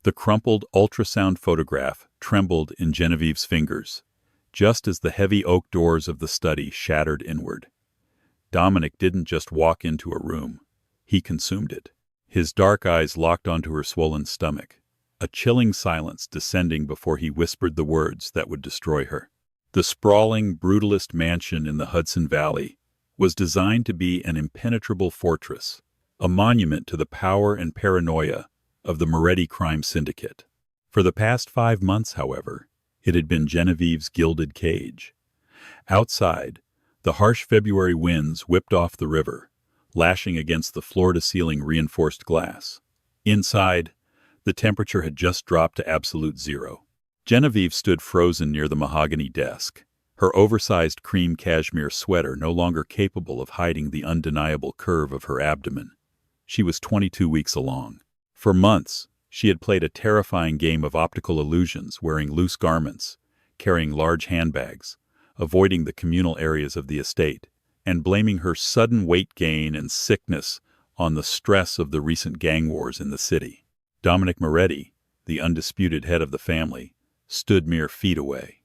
The crumpled ultrasound photograph trembled in Genevieve's fingers, just as the heavy oak doors of the study shattered inward. Dominic didn't just walk into a room. He consumed it. His dark eyes locked onto her swollen stomach, a chilling silence descending before he whispered the words that would destroy her. The sprawling, brutalist mansion in the Hudson Valley was designed to be an impenetrable fortress, a monument to the power and paranoia of the Moretti crime syndicate. For the past 5 months, however, it had been Genevieve's gilded cage. Outside, the harsh February winds whipped off the river, lashing against the floor-to-ceiling reinforced glass. Inside, the temperature had just dropped to absolute zero. Genevieve stood frozen near the mahogany desk, her oversized cream cashmere sweater no longer capable of hiding the undeniable curve of her abdomen. She was 22 weeks along. For months, she had played a terrifying game of optical illusions, wearing loose garments, carrying large handbags, avoiding the communal areas of the estate, and blaming her sudden weight gain and sickness on the stress of the recent gang wars in the city. Dominic Moretti, the undisputed head of the family, stood mere feet away.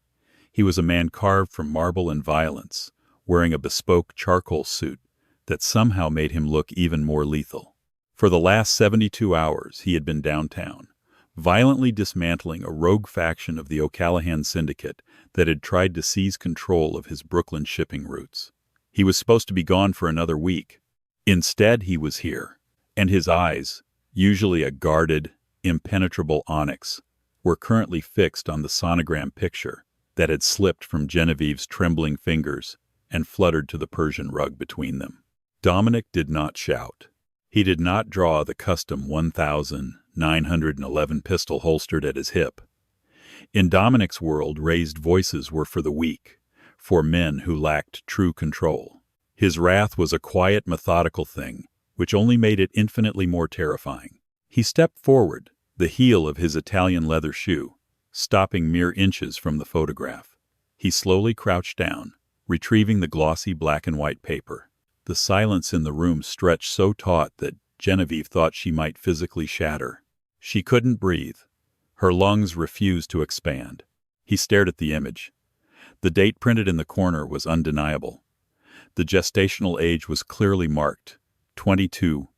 He was a man carved from marble and violence, wearing a bespoke charcoal suit that somehow made him look even more lethal. For the last 72 hours, he had been downtown, violently dismantling a rogue faction of the O'Callahan syndicate that had tried to seize control of his Brooklyn shipping routes. He was supposed to be gone for another week. Instead, he was here, and his eyes, usually a guarded, impenetrable onyx, were currently fixed on the sonogram picture that had slipped from Genevieve's trembling fingers and fluttered to the Persian rug between them. Dominic did not shout. He did not draw the custom 1,911 pistol holstered at his hip. In Dominic's world, raised voices were for the weak, for men who lacked true control. His wrath was a quiet, methodical thing, which only made it infinitely more terrifying. He stepped forward, the heel of his Italian leather shoe, stopping mere inches from the photograph. He slowly crouched down, retrieving the glossy black and white paper. The silence in the room stretched so taut that Genevieve thought she might physically shatter. She couldn't breathe. Her lungs refused to expand. He stared at the image. The date printed in the corner was undeniable. The gestational age was clearly marked, 22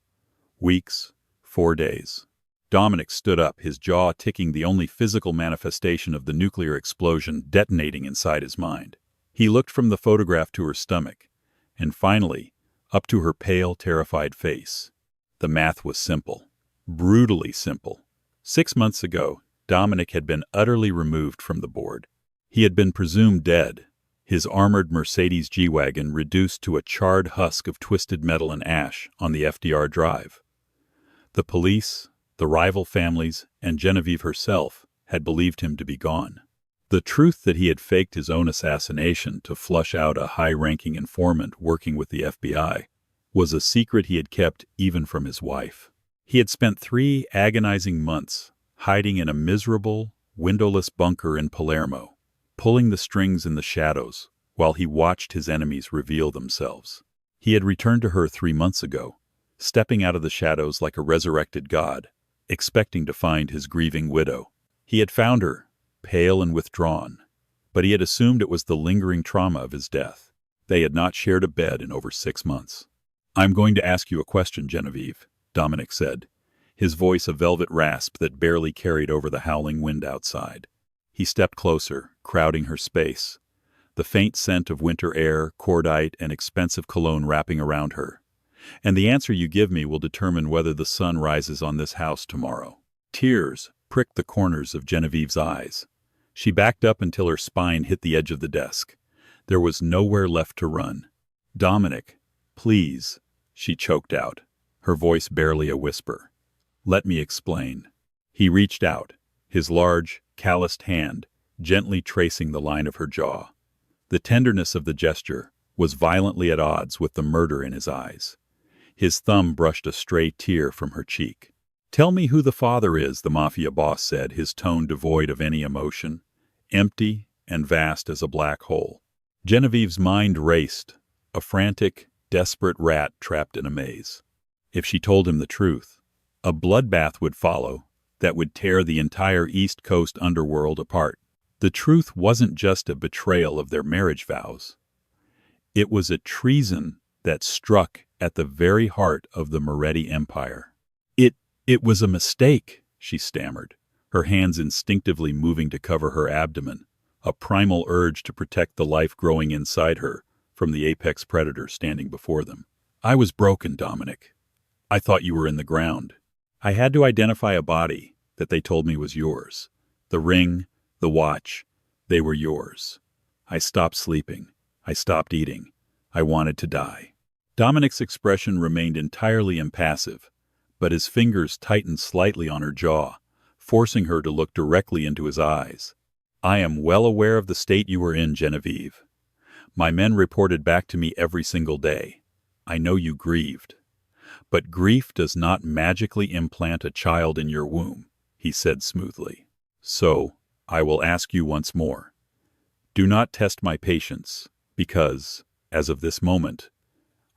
weeks, 4 days. Dominic stood up, his jaw ticking, the only physical manifestation of the nuclear explosion detonating inside his mind. He looked from the photograph to her stomach, and finally, up to her pale, terrified face. The math was simple. Brutally simple. 6 months ago, Dominic had been utterly removed from the board. He had been presumed dead, his armored Mercedes G-Wagon reduced to a charred husk of twisted metal and ash on the FDR Drive. The police, the rival families, and Genevieve herself had believed him to be gone. The truth that he had faked his own assassination to flush out a high-ranking informant working with the FBI was a secret he had kept even from his wife. He had spent 3 agonizing months hiding in a miserable, windowless bunker in Palermo, pulling the strings in the shadows while he watched his enemies reveal themselves. He had returned to her 3 months ago, stepping out of the shadows like a resurrected god, expecting to find his grieving widow. He had found her, pale and withdrawn, but he had assumed it was the lingering trauma of his death. They had not shared a bed in over 6 months. "I'm going to ask you a question, Genevieve," Dominic said, his voice a velvet rasp that barely carried over the howling wind outside. He stepped closer, crowding her space, the faint scent of winter air, cordite, and expensive cologne wrapping around her. "And the answer you give me will determine whether the sun rises on this house tomorrow." Tears pricked the corners of Genevieve's eyes. She backed up until her spine hit the edge of the desk. There was nowhere left to run. "Dominic, please," she choked out, her voice barely a whisper. "Let me explain." He reached out, his large, calloused hand gently tracing the line of her jaw. The tenderness of the gesture was violently at odds with the murder in his eyes. His thumb brushed a stray tear from her cheek. "Tell me who the father is," the Mafia boss said, his tone devoid of any emotion, empty and vast as a black hole. Genevieve's mind raced, a frantic, desperate rat trapped in a maze. If she told him the truth, a bloodbath would follow, that would tear the entire East Coast underworld apart. The truth wasn't just a betrayal of their marriage vows. It was a treason that struck at the very heart of the Moretti Empire. It was a mistake, she stammered, her hands instinctively moving to cover her abdomen, a primal urge to protect the life growing inside her from the apex predator standing before them. I was broken, Dominic. I thought you were in the ground. I had to identify a body that they told me was yours. The ring, the watch, they were yours. I stopped sleeping. I stopped eating. I wanted to die. Dominic's expression remained entirely impassive, but his fingers tightened slightly on her jaw, forcing her to look directly into his eyes. I am well aware of the state you were in, Genevieve. My men reported back to me every single day. I know you grieved. But grief does not magically implant a child in your womb, he said smoothly. So, I will ask you once more. Do not test my patience, because, as of this moment,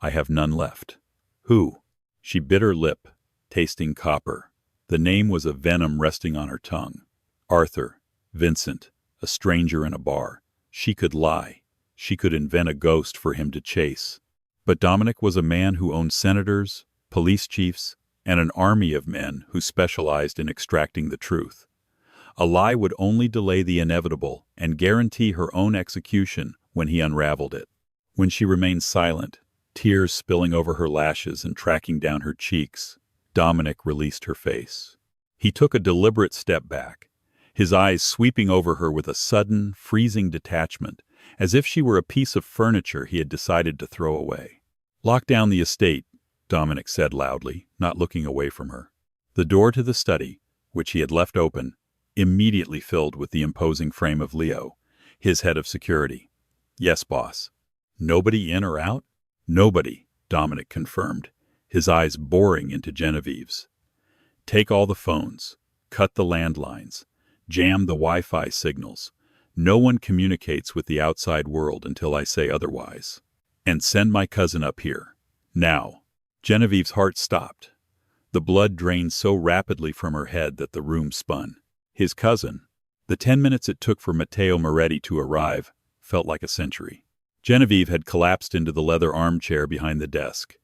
I have none left. Who? She bit her lip, tasting copper. The name was a venom resting on her tongue. Arthur, Vincent, a stranger in a bar. She could lie. She could invent a ghost for him to chase. But Dominic was a man who owned senators, police chiefs, and an army of men who specialized in extracting the truth. A lie would only delay the inevitable and guarantee her own execution when he unraveled it. When she remained silent, tears spilling over her lashes and tracking down her cheeks, Dominic released her face. He took a deliberate step back, his eyes sweeping over her with a sudden, freezing detachment, as if she were a piece of furniture he had decided to throw away. Lock down the estate, Dominic said loudly, not looking away from her. The door to the study, which he had left open, immediately filled with the imposing frame of Leo, his head of security. Yes, boss. Nobody in or out? Nobody, Dominic confirmed, his eyes boring into Genevieve's. Take all the phones, cut the landlines, jam the Wi-Fi signals. No one communicates with the outside world until I say otherwise. And send my cousin up here. Now. Genevieve's heart stopped. The blood drained so rapidly from her head that the room spun. His cousin. The 10 minutes it took for Matteo Moretti to arrive felt like a century. Genevieve had collapsed into the leather armchair behind the desk,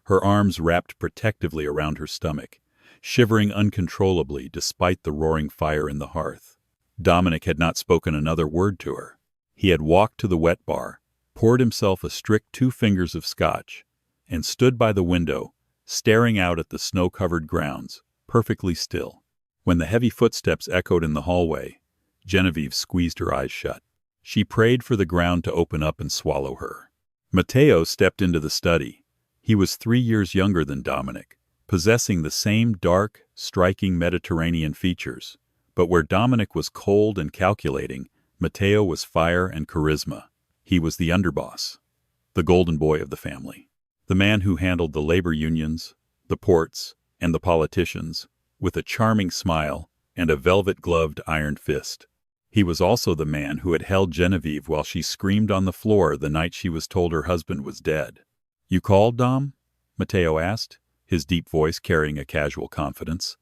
her arms wrapped protectively around her stomach, shivering uncontrollably despite the roaring fire in the hearth. Dominic had not spoken another word to her. He had walked to the wet bar, poured himself a strict 2 fingers of scotch, and stood by the window, staring out at the snow-covered grounds, perfectly still. When the heavy footsteps echoed in the hallway, Genevieve squeezed her eyes shut. She prayed for the ground to open up and swallow her. Matteo stepped into the study. He was 3 years younger than Dominic, possessing the same dark, striking Mediterranean features. But where Dominic was cold and calculating, Matteo was fire and charisma. He was the underboss, the golden boy of the family. The man who handled the labor unions, the ports, and the politicians, with a charming smile and a velvet-gloved iron fist. He was also the man who had held Genevieve while she screamed on the floor the night she was told her husband was dead. You called, Dom? Matteo asked, his deep voice carrying a casual confidence.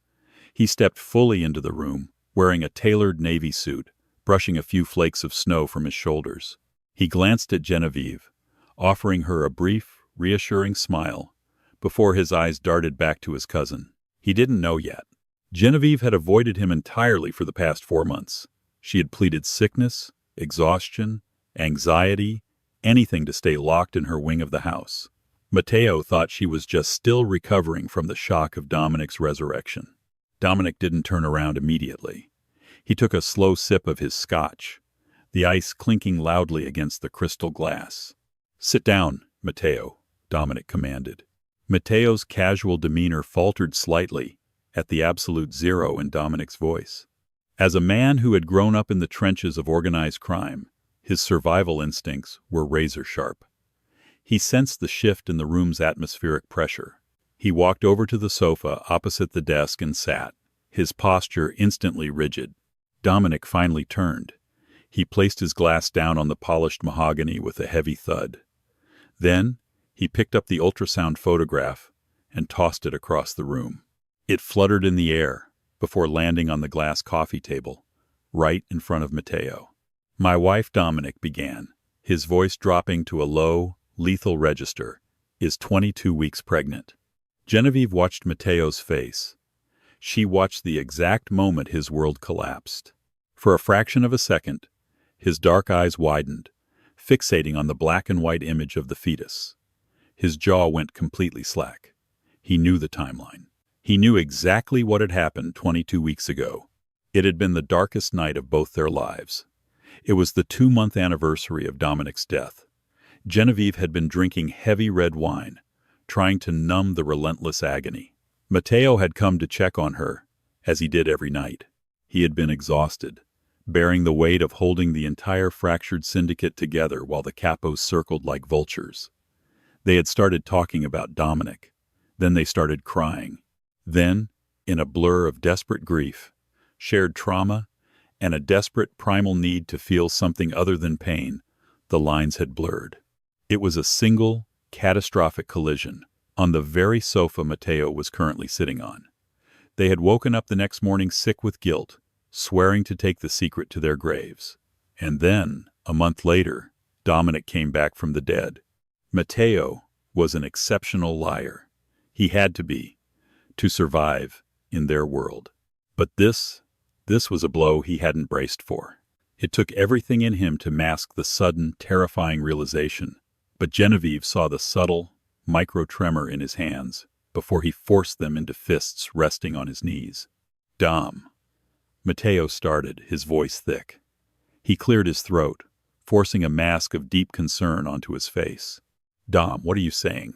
He stepped fully into the room, wearing a tailored navy suit, brushing a few flakes of snow from his shoulders. He glanced at Genevieve, offering her a brief, reassuring smile, before his eyes darted back to his cousin. He didn't know yet. Genevieve had avoided him entirely for the past 4 months. She had pleaded sickness, exhaustion, anxiety, anything to stay locked in her wing of the house. Matteo thought she was just still recovering from the shock of Dominic's resurrection. Dominic didn't turn around immediately. He took a slow sip of his scotch, the ice clinking loudly against the crystal glass. Sit down, Matteo, Dominic commanded. Matteo's casual demeanor faltered slightly at the absolute zero in Dominic's voice. As a man who had grown up in the trenches of organized crime, his survival instincts were razor-sharp. He sensed the shift in the room's atmospheric pressure. He walked over to the sofa opposite the desk and sat, his posture instantly rigid. Dominic finally turned. He placed his glass down on the polished mahogany with a heavy thud. Then, he picked up the ultrasound photograph and tossed it across the room. It fluttered in the air, before landing on the glass coffee table, right in front of Matteo. "My wife Dominic," began, his voice dropping to a low, lethal register, "is 22 weeks pregnant." Genevieve watched Matteo's face. She watched the exact moment his world collapsed. For a fraction of a second, his dark eyes widened, fixating on the black and white image of the fetus. His jaw went completely slack. He knew the timeline. He knew exactly what had happened 22 weeks ago. It had been the darkest night of both their lives. It was the 2-month anniversary of Dominic's death. Genevieve had been drinking heavy red wine, trying to numb the relentless agony. Matteo had come to check on her, as he did every night. He had been exhausted, bearing the weight of holding the entire fractured syndicate together while the capos circled like vultures. They had started talking about Dominic. Then they started crying. Then, in a blur of desperate grief, shared trauma, and a desperate primal need to feel something other than pain, the lines had blurred. It was a single, catastrophic collision on the very sofa Matteo was currently sitting on. They had woken up the next morning sick with guilt, swearing to take the secret to their graves. And then, a month later, Dominic came back from the dead. Matteo was an exceptional liar. He had to be, to survive in their world. But this was a blow he hadn't braced for. It took everything in him to mask the sudden, terrifying realization. But Genevieve saw the subtle, micro-tremor in his hands before he forced them into fists resting on his knees. "Dom." Matteo started, his voice thick. He cleared his throat, forcing a mask of deep concern onto his face. "Dom, what are you saying?"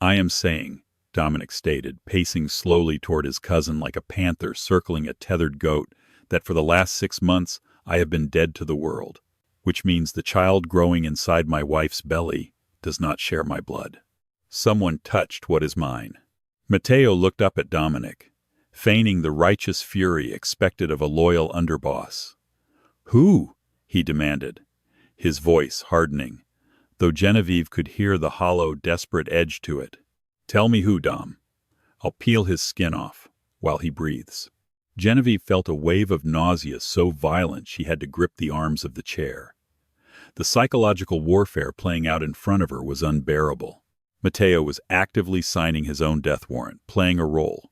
"I am saying," Dominic stated, pacing slowly toward his cousin like a panther circling a tethered goat, "that for the last 6 months I have been dead to the world, which means the child growing inside my wife's belly does not share my blood. Someone touched what is mine." Matteo looked up at Dominic, feigning the righteous fury expected of a loyal underboss. "Who?" he demanded, his voice hardening, though Genevieve could hear the hollow, desperate edge to it. "Tell me who, Dom. I'll peel his skin off while he breathes." Genevieve felt a wave of nausea so violent she had to grip the arms of the chair. The psychological warfare playing out in front of her was unbearable. Matteo was actively signing his own death warrant, playing a role,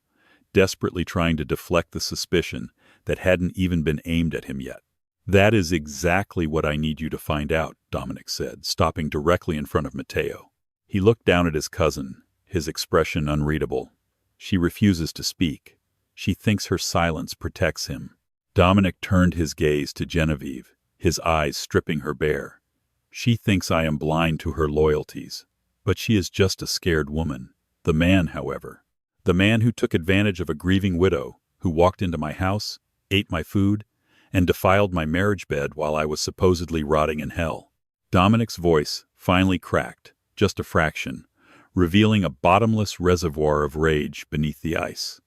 desperately trying to deflect the suspicion that hadn't even been aimed at him yet. "That is exactly what I need you to find out," Dominic said, stopping directly in front of Matteo. He looked down at his cousin, his expression unreadable. "She refuses to speak. She thinks her silence protects him." Dominic turned his gaze to Genevieve, his eyes stripping her bare. "She thinks I am blind to her loyalties, but she is just a scared woman. The man, however, the man who took advantage of a grieving widow, who walked into my house, ate my food, and defiled my marriage bed while I was supposedly rotting in hell." Dominic's voice finally cracked, just a fraction, revealing a bottomless reservoir of rage beneath the ice.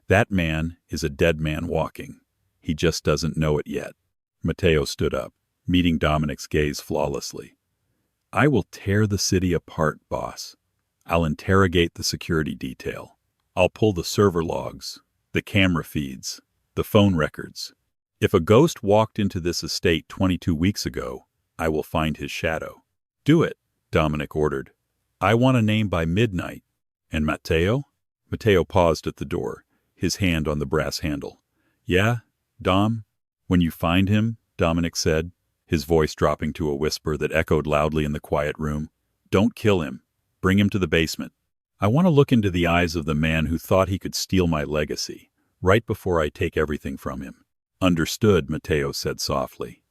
"That man is a dead man walking. He just doesn't know it yet." Matteo stood up, meeting Dominic's gaze flawlessly. "I will tear the city apart, boss. I'll interrogate the security detail. I'll pull the server logs, the camera feeds, the phone records. If a ghost walked into this estate 22 weeks ago, I will find his shadow." "Do it," Dominic ordered. "I want a name by midnight." "And Matteo?" Matteo paused at the door, his hand on the brass handle. "Yeah, Dom? When you find him," Dominic said, his voice dropping to a whisper that echoed loudly in the quiet room, "don't kill him. Bring him to the basement. I want to look into the eyes of the man who thought he could steal my legacy, right before I take everything from him." "Understood," Matteo said softly.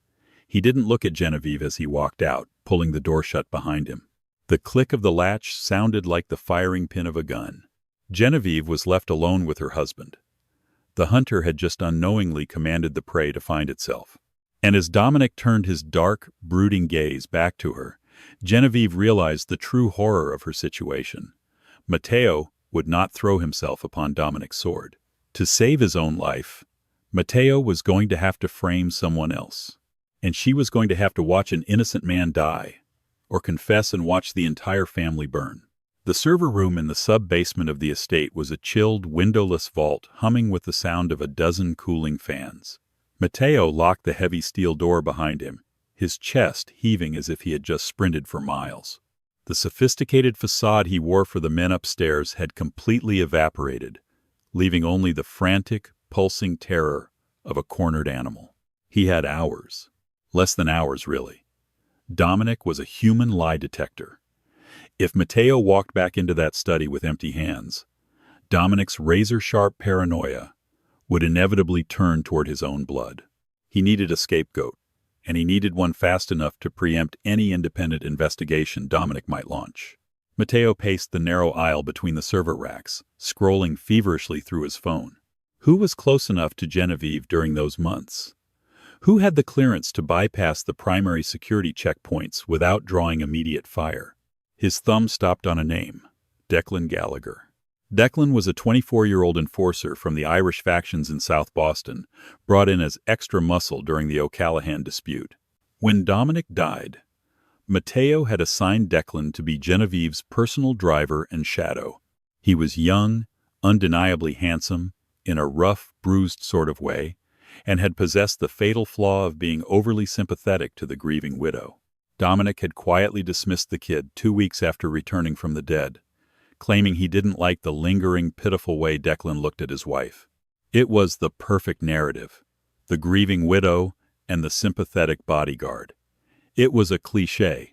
He didn't look at Genevieve as he walked out, pulling the door shut behind him. The click of the latch sounded like the firing pin of a gun. Genevieve was left alone with her husband. The hunter had just unknowingly commanded the prey to find itself. And as Dominic turned his dark, brooding gaze back to her, Genevieve realized the true horror of her situation. Matteo would not throw himself upon Dominic's sword. To save his own life, Matteo was going to have to frame someone else. And she was going to have to watch an innocent man die, or confess and watch the entire family burn. The server room in the sub-basement of the estate was a chilled, windowless vault humming with the sound of a dozen cooling fans. Matteo locked the heavy steel door behind him, his chest heaving as if he had just sprinted for miles. The sophisticated facade he wore for the men upstairs had completely evaporated, leaving only the frantic, pulsing terror of a cornered animal. He had hours. Less than hours, really. Dominic was a human lie detector. If Matteo walked back into that study with empty hands, Dominic's razor-sharp paranoia would inevitably turn toward his own blood. He needed a scapegoat, and he needed one fast enough to preempt any independent investigation Dominic might launch. Matteo paced the narrow aisle between the server racks, scrolling feverishly through his phone. Who was close enough to Genevieve during those months? Who had the clearance to bypass the primary security checkpoints without drawing immediate fire? His thumb stopped on a name: Declan Gallagher. Declan was a 24-year-old enforcer from the Irish factions in South Boston, brought in as extra muscle during the O'Callaghan dispute. When Dominic died, Matteo had assigned Declan to be Genevieve's personal driver and shadow. He was young, undeniably handsome, in a rough, bruised sort of way, and had possessed the fatal flaw of being overly sympathetic to the grieving widow. Dominic had quietly dismissed the kid 2 weeks after returning from the dead, claiming he didn't like the lingering, pitiful way Declan looked at his wife. It was the perfect narrative: the grieving widow and the sympathetic bodyguard. It was a cliché,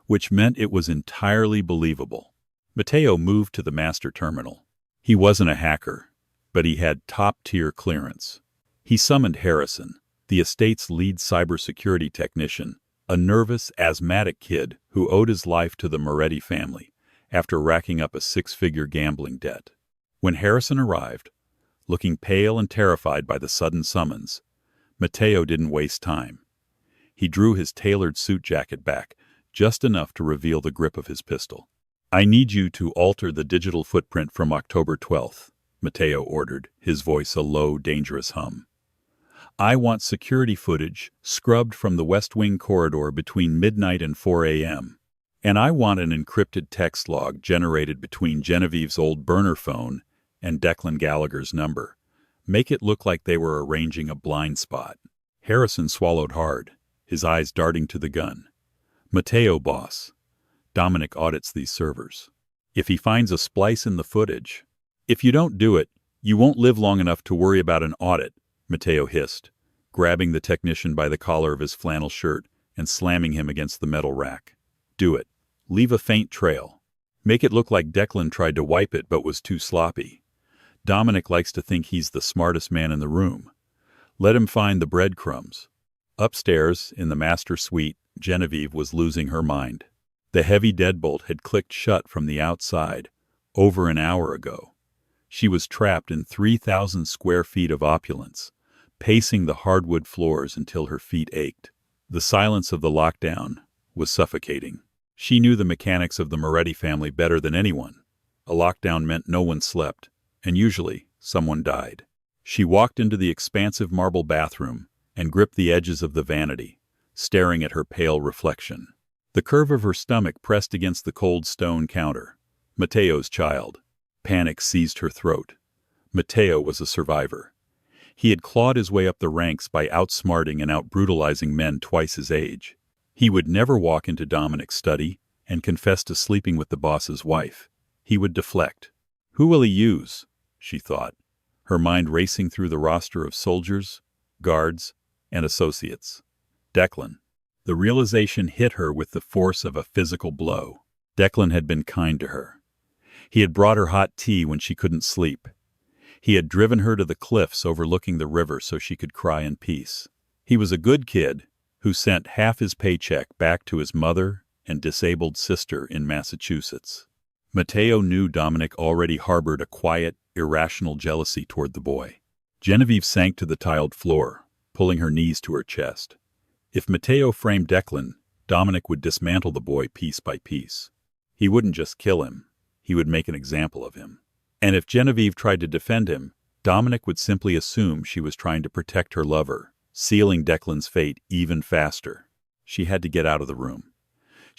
which meant it was entirely believable. Matteo moved to the master terminal. He wasn't a hacker, but he had top-tier clearance. He summoned Harrison, the estate's lead cybersecurity technician, a nervous, asthmatic kid who owed his life to the Moretti family after racking up a 6-figure gambling debt. When Harrison arrived, looking pale and terrified by the sudden summons, Matteo didn't waste time. He drew his tailored suit jacket back, just enough to reveal the grip of his pistol. "I need you to alter the digital footprint from October 12th, Matteo ordered, his voice a low, dangerous hum. "I want security footage scrubbed from the West Wing corridor between midnight and 4 a.m. And I want an encrypted text log generated between Genevieve's old burner phone and Declan Gallagher's number. Make it look like they were arranging a blind spot." Harrison swallowed hard, his eyes darting to the gun. "Matteo, boss. Dominic audits these servers. If he finds a splice in the footage..." "If you don't do it, you won't live long enough to worry about an audit," Matteo hissed, grabbing the technician by the collar of his flannel shirt and slamming him against the metal rack. "Do it. Leave a faint trail. Make it look like Declan tried to wipe it but was too sloppy. Dominic likes to think he's the smartest man in the room. Let him find the breadcrumbs." Upstairs, in the master suite, Genevieve was losing her mind. The heavy deadbolt had clicked shut from the outside over an hour ago. She was trapped in 3,000 square feet of opulence, pacing the hardwood floors until her feet ached. The silence of the lockdown was suffocating. She knew the mechanics of the Moretti family better than anyone. A lockdown meant no one slept, and usually someone died. She walked into the expansive marble bathroom and gripped the edges of the vanity, staring at her pale reflection. The curve of her stomach pressed against the cold stone counter. Matteo's child. Panic seized her throat. Matteo was a survivor. He had clawed his way up the ranks by outsmarting and outbrutalizing men twice his age. He would never walk into Dominic's study and confess to sleeping with the boss's wife. He would deflect. Who will he use? She thought, her mind racing through the roster of soldiers, guards, and associates. Declan. The realization hit her with the force of a physical blow. Declan had been kind to her. He had brought her hot tea when she couldn't sleep. He had driven her to the cliffs overlooking the river so she could cry in peace. He was a good kid who sent half his paycheck back to his mother and disabled sister in Massachusetts. Matteo knew Dominic already harbored a quiet, irrational jealousy toward the boy. Genevieve sank to the tiled floor, pulling her knees to her chest. If Matteo framed Declan, Dominic would dismantle the boy piece by piece. He wouldn't just kill him, he would make an example of him. And if Genevieve tried to defend him, Dominic would simply assume she was trying to protect her lover, sealing Declan's fate even faster. She had to get out of the room.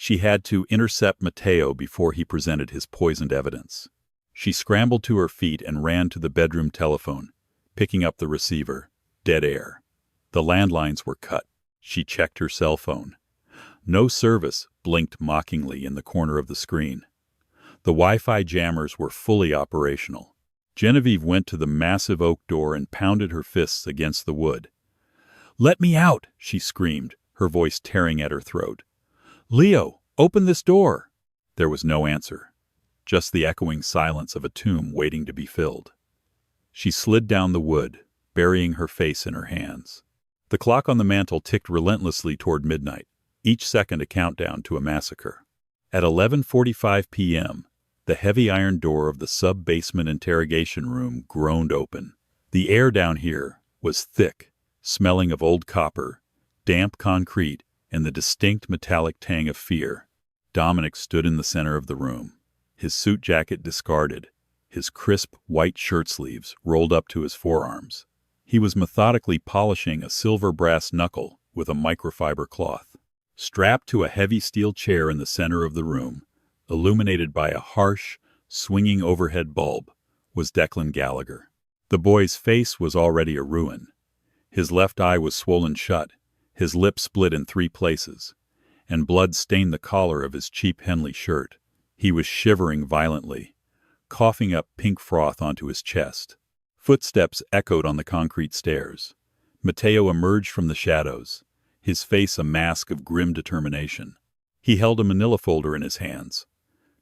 She had to intercept Matteo before he presented his poisoned evidence. She scrambled to her feet and ran to the bedroom telephone, picking up the receiver. Dead air. The landlines were cut. She checked her cell phone. No service blinked mockingly in the corner of the screen. The Wi-Fi jammers were fully operational. Genevieve went to the massive oak door and pounded her fists against the wood. "Let me out!" she screamed, her voice tearing at her throat. "Leo, open this door!" There was no answer, just the echoing silence of a tomb waiting to be filled. She slid down the wood, burying her face in her hands. The clock on the mantel ticked relentlessly toward midnight, each second a countdown to a massacre. At 11:45 p.m., the heavy iron door of the sub-basement interrogation room groaned open. The air down here was thick, smelling of old copper, damp concrete, and the distinct metallic tang of fear. Dominic stood in the center of the room, his suit jacket discarded, his crisp white shirt sleeves rolled up to his forearms. He was methodically polishing a silver brass knuckle with a microfiber cloth. Strapped to a heavy steel chair in the center of the room, illuminated by a harsh, swinging overhead bulb, was Declan Gallagher. The boy's face was already a ruin. His left eye was swollen shut, his lip split in 3 places, and blood stained the collar of his cheap Henley shirt. He was shivering violently, coughing up pink froth onto his chest. Footsteps echoed on the concrete stairs. Matteo emerged from the shadows, his face a mask of grim determination. He held a manila folder in his hands.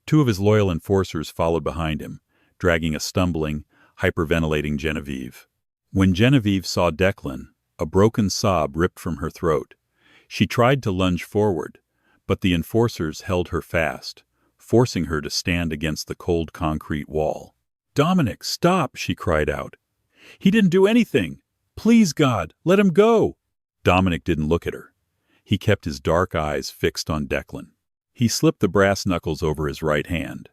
2 of his loyal enforcers followed behind him, dragging a stumbling, hyperventilating Genevieve. When Genevieve saw Declan, a broken sob ripped from her throat. She tried to lunge forward, but the enforcers held her fast, forcing her to stand against the cold concrete wall. "Dominic, stop!" she cried out. "He didn't do anything! Please, God, let him go!" Dominic didn't look at her. He kept his dark eyes fixed on Declan. He slipped the brass knuckles over his right hand,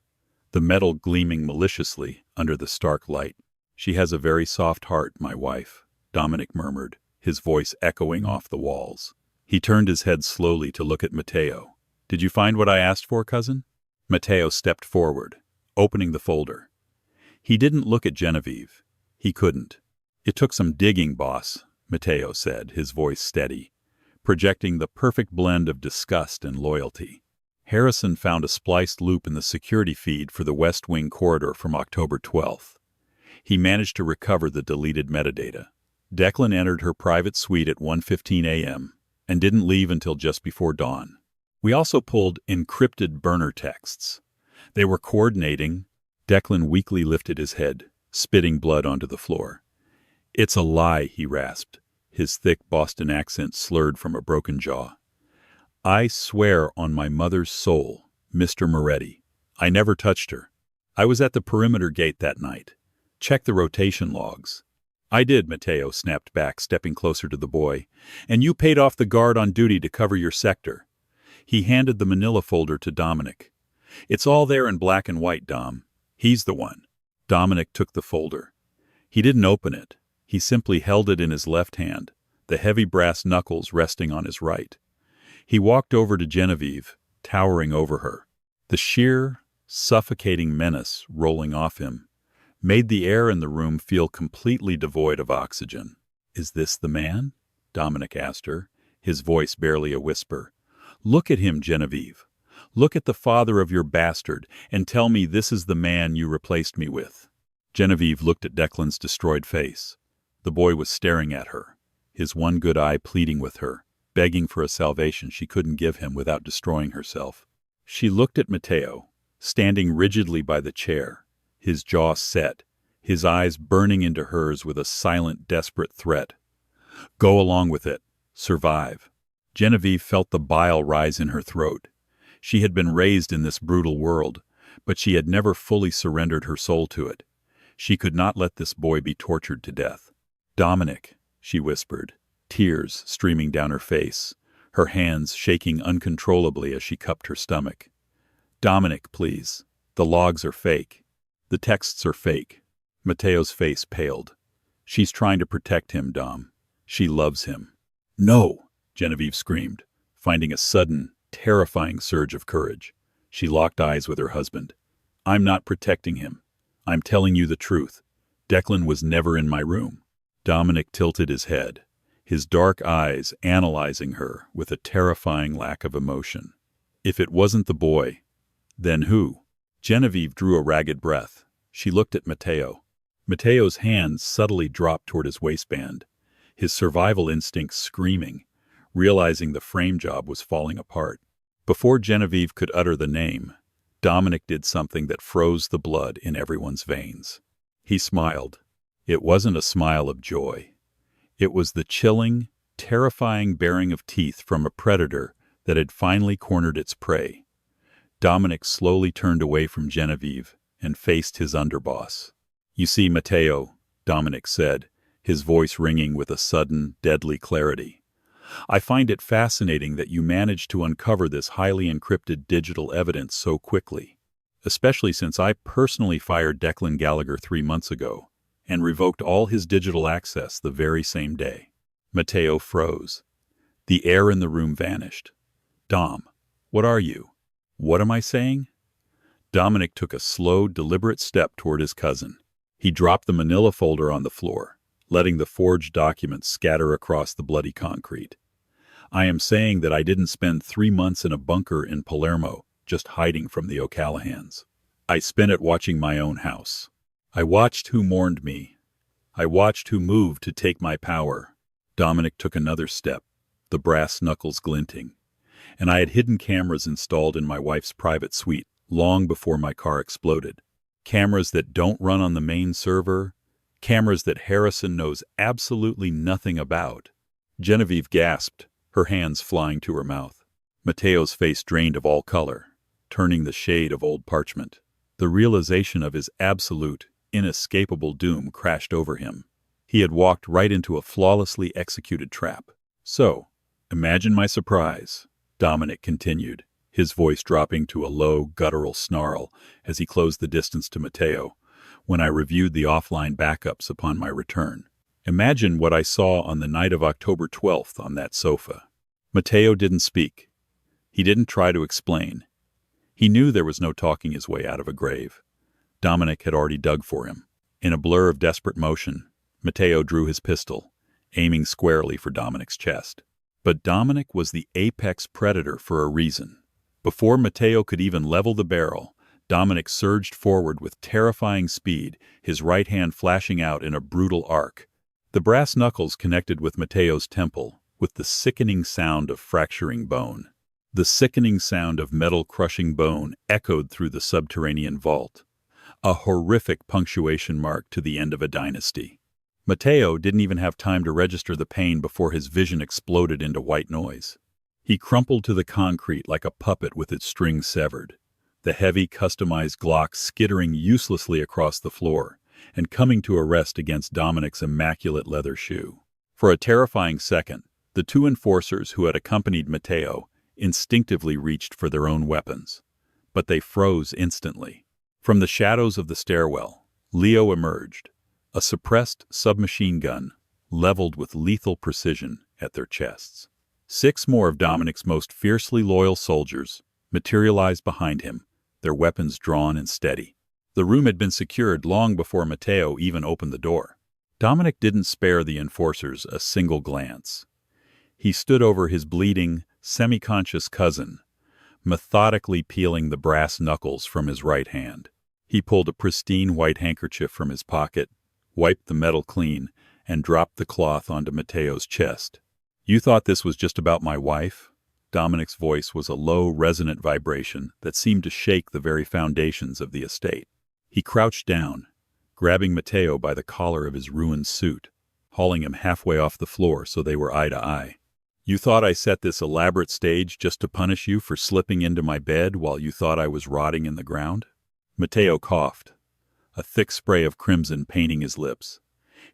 the metal gleaming maliciously under the stark light. "She has a very soft heart, my wife," Dominic murmured, his voice echoing off the walls. He turned his head slowly to look at Matteo. "Did you find what I asked for, cousin?" Matteo stepped forward, opening the folder. He didn't look at Genevieve. He couldn't. "It took some digging, boss," Matteo said, his voice steady, projecting the perfect blend of disgust and loyalty. Harrison found a spliced loop in the security feed for the West Wing corridor from October 12th. He managed to recover the deleted metadata. Declan entered her private suite at 1:15 a.m. and didn't leave until just before dawn. We also pulled encrypted burner texts. They were coordinating. Declan weakly lifted his head, spitting blood onto the floor. "It's a lie," he rasped, his thick Boston accent slurred from a broken jaw. "I swear on my mother's soul, Mr. Moretti, I never touched her. I was at the perimeter gate that night. Check the rotation logs." "I did," Matteo snapped back, stepping closer to the boy. "And you paid off the guard on duty to cover your sector." He handed the manila folder to Dominic. "It's all there in black and white, Dom. He's the one." Dominic took the folder. He didn't open it. He simply held it in his left hand, the heavy brass knuckles resting on his right. He walked over to Genevieve, towering over her. The sheer, suffocating menace rolling off him made the air in the room feel completely devoid of oxygen. "Is this the man?" Dominic asked her, his voice barely a whisper. "Look at him, Genevieve. Look at the father of your bastard and tell me this is the man you replaced me with." Genevieve looked at Declan's destroyed face. The boy was staring at her, his one good eye pleading with her, begging for a salvation she couldn't give him without destroying herself. She looked at Matteo, standing rigidly by the chair, his jaw set, his eyes burning into hers with a silent, desperate threat. "Go along with it. Survive." Genevieve felt the bile rise in her throat. She had been raised in this brutal world, but she had never fully surrendered her soul to it. She could not let this boy be tortured to death. "Dominic," she whispered, tears streaming down her face, her hands shaking uncontrollably as she cupped her stomach. "Dominic, please. The logs are fake. The texts are fake." Matteo's face paled. "She's trying to protect him, Dom. She loves him." "No!" Genevieve screamed, finding a sudden, terrifying surge of courage. She locked eyes with her husband. "I'm not protecting him. I'm telling you the truth. Declan was never in my room." Dominic tilted his head, his dark eyes analyzing her with a terrifying lack of emotion. "If it wasn't the boy, then who?" Genevieve drew a ragged breath. She looked at Matteo. Matteo's hands subtly dropped toward his waistband, his survival instincts screaming, realizing the frame job was falling apart. Before Genevieve could utter the name, Dominic did something that froze the blood in everyone's veins. He smiled. It wasn't a smile of joy. It was the chilling, terrifying baring of teeth from a predator that had finally cornered its prey. Dominic slowly turned away from Genevieve and faced his underboss. "You see, Matteo," Dominic said, his voice ringing with a sudden, deadly clarity. "I find it fascinating that you managed to uncover this highly encrypted digital evidence so quickly, especially since I personally fired Declan Gallagher 3 months ago and revoked all his digital access the very same day." Matteo froze. The air in the room vanished. "Dom, what are you? What am I saying?" Dominic took a slow, deliberate step toward his cousin. He dropped the manila folder on the floor, letting the forged documents scatter across the bloody concrete. "I am saying that I didn't spend 3 months in a bunker in Palermo just hiding from the O'Callahans. I spent it watching my own house. I watched who mourned me. I watched who moved to take my power." Dominic took another step, the brass knuckles glinting. "And I had hidden cameras installed in my wife's private suite long before my car exploded. Cameras that don't run on the main server, cameras that Harrison knows absolutely nothing about." Genevieve gasped, her hands flying to her mouth. Matteo's face drained of all color, turning the shade of old parchment. The realization of his absolute, inescapable doom crashed over him. He had walked right into a flawlessly executed trap. "So, imagine my surprise," Dominic continued, his voice dropping to a low, guttural snarl as he closed the distance to Matteo, "when I reviewed the offline backups upon my return. Imagine what I saw on the night of October 12th on that sofa." Matteo didn't speak. He didn't try to explain. He knew there was no talking his way out of a grave. Dominic had already dug for him. In a blur of desperate motion, Matteo drew his pistol, aiming squarely for Dominic's chest. But Dominic was the apex predator for a reason. Before Matteo could even level the barrel, Dominic surged forward with terrifying speed, his right hand flashing out in a brutal arc. The brass knuckles connected with Matteo's temple, with the sickening sound of fracturing bone. The sickening sound of metal crushing bone echoed through the subterranean vault, a horrific punctuation mark to the end of a dynasty. Matteo didn't even have time to register the pain before his vision exploded into white noise. He crumpled to the concrete like a puppet with its strings severed, the heavy, customized Glock skittering uselessly across the floor and coming to a rest against Dominic's immaculate leather shoe. For a terrifying second, the 2 enforcers who had accompanied Matteo instinctively reached for their own weapons, but they froze instantly. From the shadows of the stairwell, Leo emerged, a suppressed submachine gun leveled with lethal precision at their chests. 6 more of Dominic's most fiercely loyal soldiers materialized behind him, their weapons drawn and steady. The room had been secured long before Matteo even opened the door. Dominic didn't spare the enforcers a single glance. He stood over his bleeding, semi-conscious cousin, methodically peeling the brass knuckles from his right hand. He pulled a pristine white handkerchief from his pocket, wiped the metal clean, and dropped the cloth onto Matteo's chest. "You thought this was just about my wife?" Dominic's voice was a low, resonant vibration that seemed to shake the very foundations of the estate. He crouched down, grabbing Matteo by the collar of his ruined suit, hauling him halfway off the floor so they were eye to eye. "You thought I set this elaborate stage just to punish you for slipping into my bed while you thought I was rotting in the ground?" Matteo coughed, a thick spray of crimson painting his lips.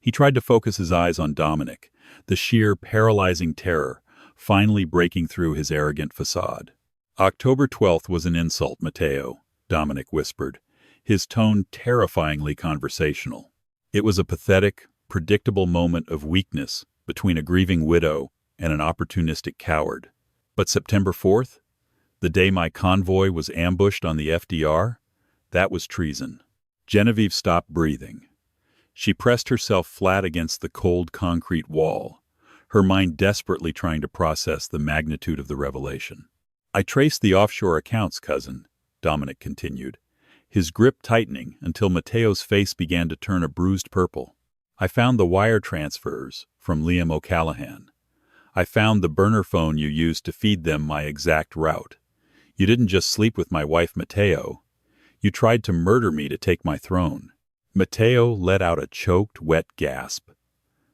He tried to focus his eyes on Dominic, the sheer, paralyzing terror finally breaking through his arrogant facade. "October 12th was an insult, Matteo," Dominic whispered, his tone terrifyingly conversational. "It was a pathetic, predictable moment of weakness between a grieving widow and an opportunistic coward. But September 4th? The day my convoy was ambushed on the FDR? That was treason. Genevieve stopped breathing. She pressed herself flat against the cold concrete wall, her mind desperately trying to process the magnitude of the revelation. I traced the offshore accounts, cousin, Dominic continued, his grip tightening until Mateo's face began to turn a bruised purple. I found the wire transfers from Liam O'Callahan. I found the burner phone you used to feed them my exact route. You didn't just sleep with my wife Mateo. You tried to murder me to take my throne. Mateo let out a choked, wet gasp.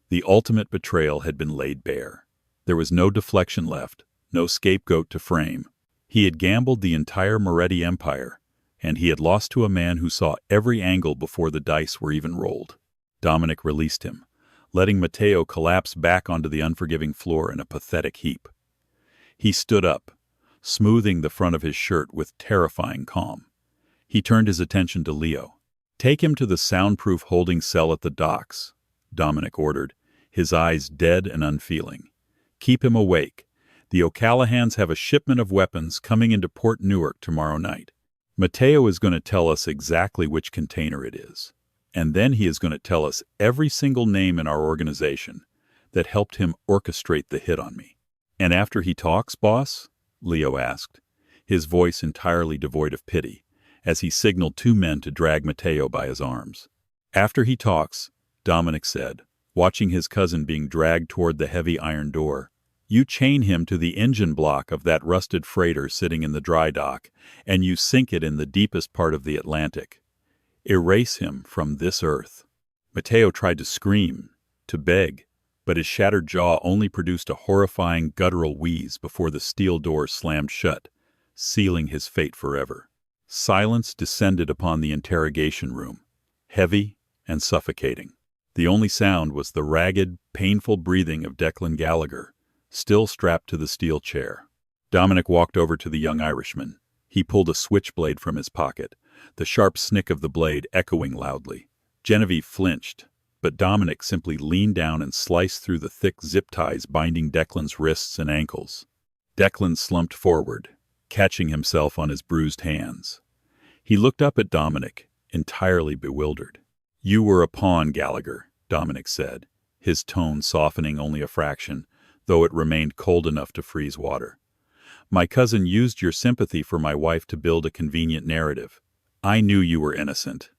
The ultimate betrayal had been laid bare. There was no deflection left, no scapegoat to frame. He had gambled the entire Moretti empire, and he had lost to a man who saw every angle before the dice were even rolled. Dominic released him, letting Mateo collapse back onto the unforgiving floor in a pathetic heap. He stood up, smoothing the front of his shirt with terrifying calm. He turned his attention to Leo. "Take him to the soundproof holding cell at the docks," Dominic ordered, his eyes dead and unfeeling. "Keep him awake. The O'Callahans have a shipment of weapons coming into Port Newark tomorrow night. Mateo is going to tell us exactly which container it is. And then he is going to tell us every single name in our organization that helped him orchestrate the hit on me." "And after he talks, boss?" Leo asked, his voice entirely devoid of pity, as he signaled two men to drag Mateo by his arms. "After he talks," Dominic said, watching his cousin being dragged toward the heavy iron door, "you chain him to the engine block of that rusted freighter sitting in the dry dock, and you sink it in the deepest part of the Atlantic. Erase him from this earth." Mateo tried to scream, to beg, but his shattered jaw only produced a horrifying guttural wheeze before the steel door slammed shut, sealing his fate forever. Silence descended upon the interrogation room, heavy and suffocating. The only sound was the ragged, painful breathing of Declan Gallagher, still strapped to the steel chair. Dominic walked over to the young Irishman. He pulled a switchblade from his pocket, the sharp snick of the blade echoing loudly. Genevieve flinched, but Dominic simply leaned down and sliced through the thick zip ties binding Declan's wrists and ankles. Declan slumped forward, catching himself on his bruised hands. He looked up at Dominic, entirely bewildered. "You were a pawn, Gallagher," Dominic said, his tone softening only a fraction, though it remained cold enough to freeze water. "My cousin used your sympathy for my wife to build a convenient narrative. I knew you were innocent.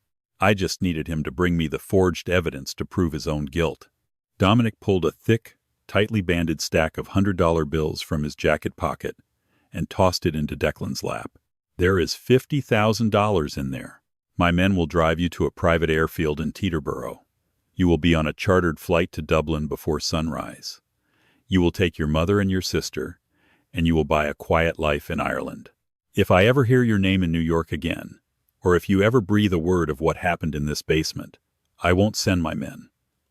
I just needed him to bring me the forged evidence to prove his own guilt." Dominic pulled a thick, tightly banded stack of $100 bills from his jacket pocket and tossed it into Declan's lap. "There is $50,000 in there. My men will drive you to a private airfield in Teterboro. You will be on a chartered flight to Dublin before sunrise. You will take your mother and your sister, and you will buy a quiet life in Ireland. If I ever hear your name in New York again, or if you ever breathe a word of what happened in this basement, I won't send my men.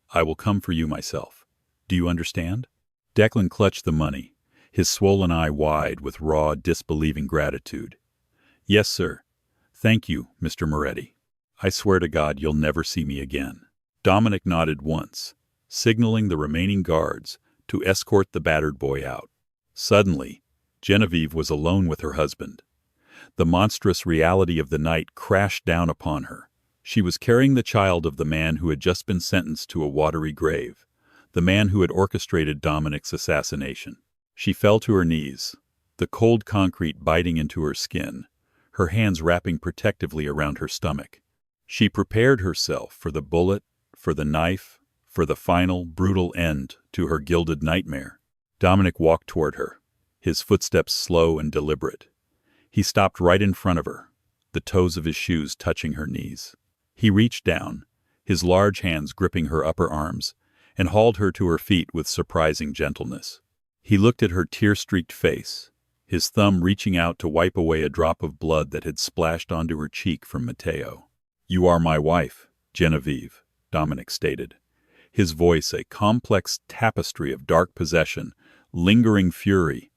I will come for you myself. Do you understand?" Declan clutched the money, his swollen eye wide with raw, disbelieving gratitude. "Yes, sir. Thank you, Mr. Moretti. I swear to God you'll never see me again." Dominic nodded once, signaling the remaining guards to escort the battered boy out. Suddenly, Genevieve was alone with her husband. The monstrous reality of the night crashed down upon her. She was carrying the child of the man who had just been sentenced to a watery grave, the man who had orchestrated Dominic's assassination. She fell to her knees, the cold concrete biting into her skin, her hands wrapping protectively around her stomach. She prepared herself for the bullet, for the knife, for the final, brutal end to her gilded nightmare. Dominic walked toward her, his footsteps slow and deliberate. He stopped right in front of her, the toes of his shoes touching her knees. He reached down, his large hands gripping her upper arms, and hauled her to her feet with surprising gentleness. He looked at her tear-streaked face, his thumb reaching out to wipe away a drop of blood that had splashed onto her cheek from Mateo. "You are my wife, Genevieve," Dominic stated, his voice a complex tapestry of dark possession, lingering fury,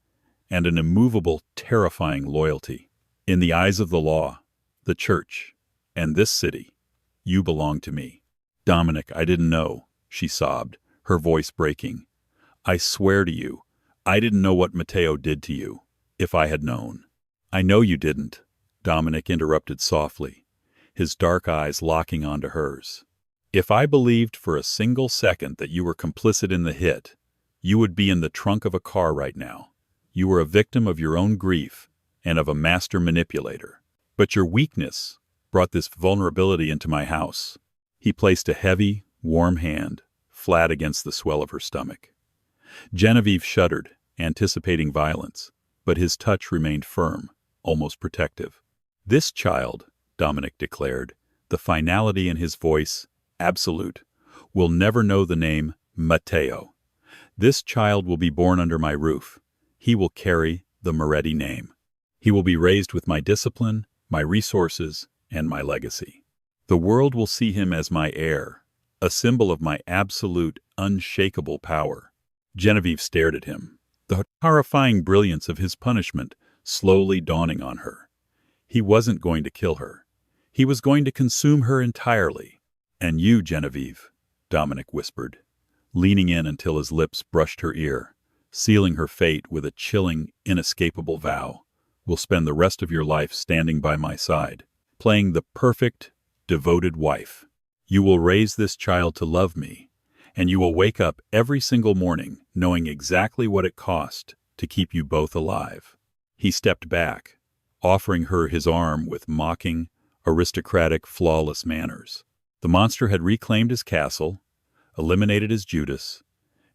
and an immovable, terrifying loyalty. "In the eyes of the law, the church, and this city, you belong to me." "Dominic, I didn't know," she sobbed, her voice breaking. "I swear to you, I didn't know what Mateo did to you. If I had known." I know you didn't, Dominic interrupted softly, his dark eyes locking onto hers. If I believed for a single second that you were complicit in the hit, you would be in the trunk of a car right now. You were a victim of your own grief and of a master manipulator. But your weakness brought this vulnerability into my house. He placed a heavy, warm hand flat against the swell of her stomach. Genevieve shuddered, anticipating violence, but his touch remained firm, almost protective. This child, Dominic declared, the finality in his voice absolute, will never know the name Matteo. This child will be born under my roof. He will carry the Moretti name. He will be raised with my discipline, my resources, and my legacy. The world will see him as my heir, a symbol of my absolute, unshakable power. Genevieve stared at him, the horrifying brilliance of his punishment slowly dawning on her. He wasn't going to kill her. He was going to consume her entirely. And you, Genevieve, Dominic whispered, leaning in until his lips brushed her ear, sealing her fate with a chilling, inescapable vow, will spend the rest of your life standing by my side, playing the perfect, devoted wife. You will raise this child to love me, and you will wake up every single morning knowing exactly what it cost to keep you both alive. He stepped back, offering her his arm with mocking, aristocratic, flawless manners. The monster had reclaimed his castle, eliminated his Judas,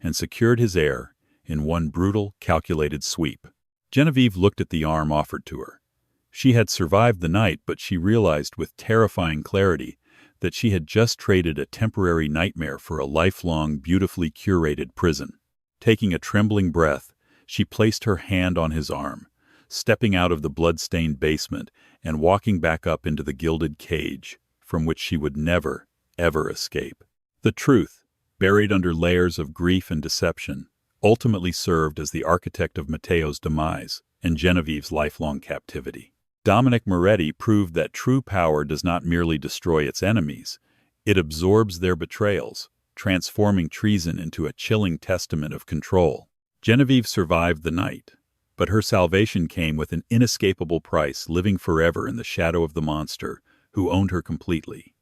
and secured his heir in one brutal, calculated sweep. Genevieve looked at the arm offered to her. She had survived the night, but she realized with terrifying clarity that she had just traded a temporary nightmare for a lifelong, beautifully curated prison. Taking a trembling breath, she placed her hand on his arm, stepping out of the blood-stained basement and walking back up into the gilded cage from which she would never, ever escape. The truth, buried under layers of grief and deception, ultimately served as the architect of Matteo's demise and Genevieve's lifelong captivity. Dominic Moretti proved that true power does not merely destroy its enemies, it absorbs their betrayals, transforming treason into a chilling testament of control. Genevieve survived the night, but her salvation came with an inescapable price, living forever in the shadow of the monster who owned her completely.